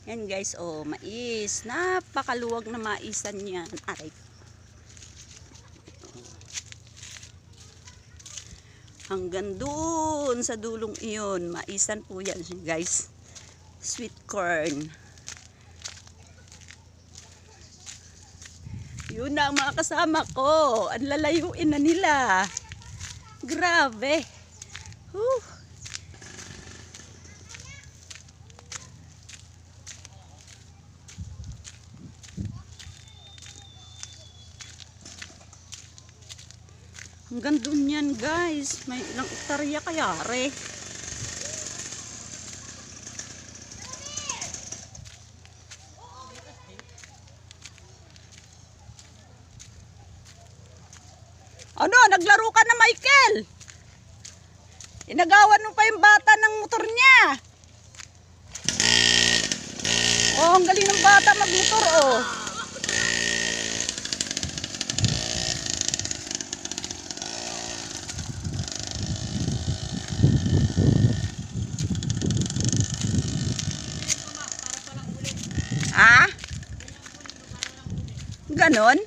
Yan guys, oh, mais. Napakaluwag na maisan yan. Aray. Hanggang doon sa dulong iyon. Maisan po yan guys. Sweet corn. Yun na ang mga kasama ko. Ang lalayuin na nila. Grabe. Whew. Hanggang dun yan guys. May ilang ektarya kaya re. Ano? Naglaro ka na Michael? Inagawan mo pa yung bata ng motor niya. Oh, ang galing ng bata magmotor oh. Ah? Ganon?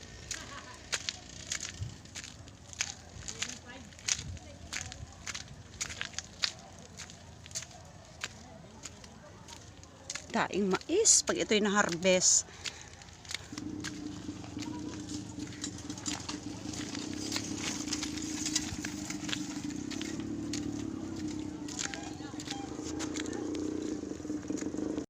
Daing mais pag ito'y na-harvest.